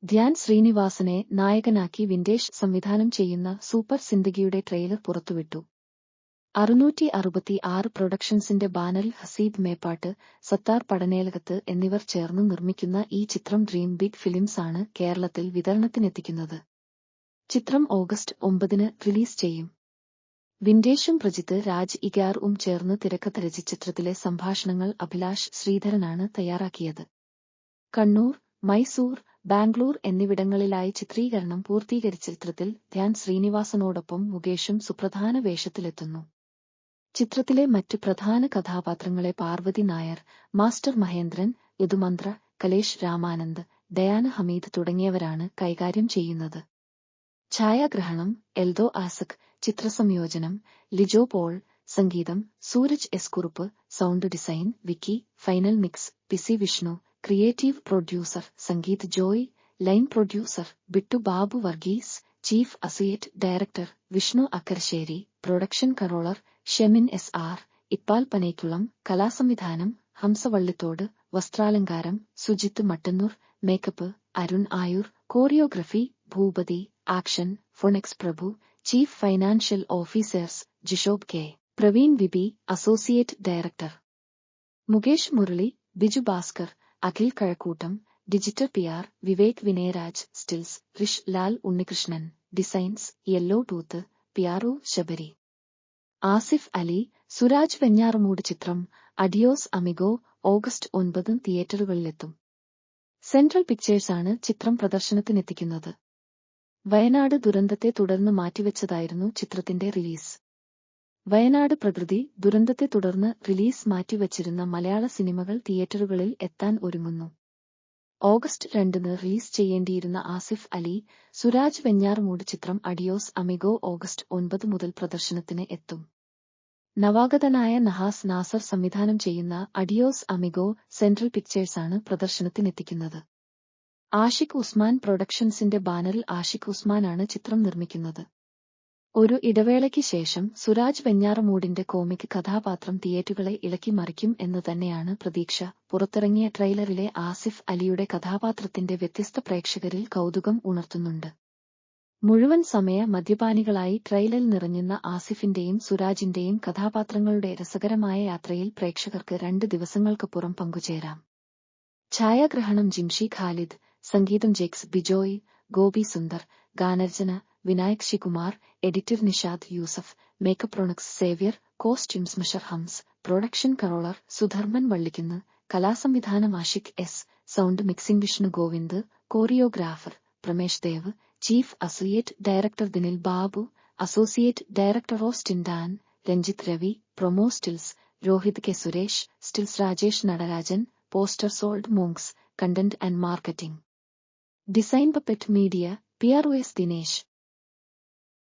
ധ്യാൻ ശ്രീനിവാസനെ നായകനാക്കി വിൻഡേഷ് സംവിധാനം ചെയ്യുന്ന സൂപ്പർ സിന്ദഗിയുടെ ട്രെയിലർ പുറത്തുവിട്ടു. 666 പ്രൊഡക്ഷൻസിന്റെ ബാനറിൽ ഹസീബ് മേപ്പാട്ട്, സത്താർ പടനേലകത്ത് എന്നിവർ ചേർന്ന് നിർമ്മിക്കുന്ന ഈ ചിത്രം ഡ്രീം ബിഗ് ഫിലിംസ് ആണ് കേരളത്തിൽ വിതരണത്തിനെത്തിക്കുന്നത്. ചിത്രം ഓഗസ്റ്റ് 9 റിലീസ് ചെയ്യും. വിൻഡേഷും പ്രജിത്ത് രാജ് ഇഗാറും ചേർന്ന് തിരക്കഥ രചിച്ച ചിത്രത്തിലെ സംഭാഷണങ്ങൾ അഭിലാഷ് ശ്രീധരനാണ് തയ്യാറാക്കിയത്. കണ്ണൂർ, മൈസൂർ, ബാംഗ്ലൂർ എന്നിവിടങ്ങളിലായി ചിത്രീകരണം പൂർത്തീകരിച്ച ചിത്രത്തിൽ ധ്യാൻ ശ്രീനിവാസനോടൊപ്പം മുകേഷും സുപ്രധാന വേഷത്തിലെത്തുന്നു. ചിത്രത്തിലെ മറ്റ് പ്രധാന കഥാപാത്രങ്ങളെ പാർവതി നായർ, മാസ്റ്റർ മഹേന്ദ്രൻ, യദുമന്ത്ര, കലേഷ് രാമാനന്ദ്, ഡയാന ഹമീദ് തുടങ്ങിയവരാണ് കൈകാര്യം ചെയ്യുന്നത്. ഛായാഗ്രഹണം എൽദോ ആസക്, ചിത്രസംയോജനം ലിജോ പോൾ, സംഗീതം Sooraj S Kurup, sound design Vicky, final mix P C. Vishnu, creative producer Sangeeth Joy, line producer Bittu Babu Varghese, chief associate director Vishnu Akkarassery, production controller Shemin S R. Iqbal Panekkulam, കലാസംവിധാനം ഹംസവള്ളിത്തോട്, വസ്ത്രാലങ്കാരം Sujith Mattannur, makeup Arun Ayur, choreography Bhupathi, action Phoenix Prabhu, chief financial officers ജിഷോബ് K. Praveen V B, associate director Mukesh Murali, Biju Bhaskar, Akhil Kazhakoottam, digital PR Vivek Vinayaraj, stills Rish Lal Unnikrishnan, designs yellow tooth, PRO Sabari. Asif Ali, Suraj Venjaramoodu. ചിത്രം Adios Amigo August 9 തിയേറ്ററുകളിലെത്തും. Central പിക്ചേഴ്സാണ് ചിത്രം പ്രദർശനത്തിനെത്തിക്കുന്നത്. വയനാട് ദുരന്തത്തെ തുടർന്ന് മാറ്റിവെച്ചതായിരുന്നു ചിത്രത്തിന്റെ റിലീസ്. വയനാട് പ്രകൃതി ദുരന്തത്തെ തുടർന്ന് റിലീസ് മാറ്റിവച്ചിരുന്ന മലയാള സിനിമകൾ തിയേറ്ററുകളിൽ എത്താൻ ഒരുങ്ങുന്നു. ഓഗസ്റ്റ് 2 റിലീസ് ചെയ്യേണ്ടിയിരുന്ന ആസിഫ് അലി, സുരാജ് വെഞ്ഞാറമൂട് ചിത്രം അഡിയോസ് അമിഗോ ഓഗസ്റ്റ് 9 മുതൽ പ്രദർശനത്തിന് എത്തും. നവാഗതനായ നഹാസ് നാസർ സംവിധാനം ചെയ്യുന്ന അഡിയോസ് അമിഗോ സെൻട്രൽ പിക്ചേഴ്സാണ് പ്രദർശനത്തിനെത്തിക്കുന്നത്. ആഷിഖ് ഉസ്മാൻ പ്രൊഡക്ഷൻസിന്റെ ബാനറിൽ ആഷിഖ് ഉസ്മാനാണ് ചിത്രം നിർമ്മിക്കുന്നത്. ഒരു ഇടവേളയ്ക്ക് ശേഷം സുരാജ് വെഞ്ഞാറമൂടിന്റെ കോമിക് കഥാപാത്രം തിയേറ്ററുകളെ ഇളക്കി മറിക്കും എന്ന് തന്നെയാണ് പ്രതീക്ഷ. പുറത്തിറങ്ങിയ ട്രെയിലറിലെ ആസിഫ് അലിയുടെ കഥാപാത്രത്തിന്റെ വ്യത്യസ്ത പ്രേക്ഷകരിൽ കൗതുകം ഉണർത്തുന്നുണ്ട്. മുഴുവൻ സമയ മദ്യപാനികളായി ട്രെയിലറിൽ നിറഞ്ഞുന്ന ആസിഫിന്റെയും സുരാജിന്റെയും കഥാപാത്രങ്ങളുടെ രസകരമായ യാത്രയിൽ പ്രേക്ഷകർക്ക് 2 ദിവസങ്ങൾക്കപ്പുറം പങ്കുചേരാം. ഛായാഗ്രഹണം ജിംഷി ഖാലിദ്, സംഗീതം ജെക്സ് ബിജോയ്, ഗോപി സുന്ദർ, ഗാനരചന Vinayak Sasikumar, editor Nishad Yusuf, makeup Pronex Xavier, costumes Mashar Hamza, production controller Sudharman Vallikunnu, കലാസംവിധാനം Ashiq S, sound mixing Vishnu Govind, choreographer Pramesh Dev, chief associate director Dinil Babu, associate director Austin Dan, Ranjith Ravi, promo stills Rohit K Suresh, stills Rajesh Natarajan, poster Old Monks, content and marketing design Puppet Media, PROS Dinesh.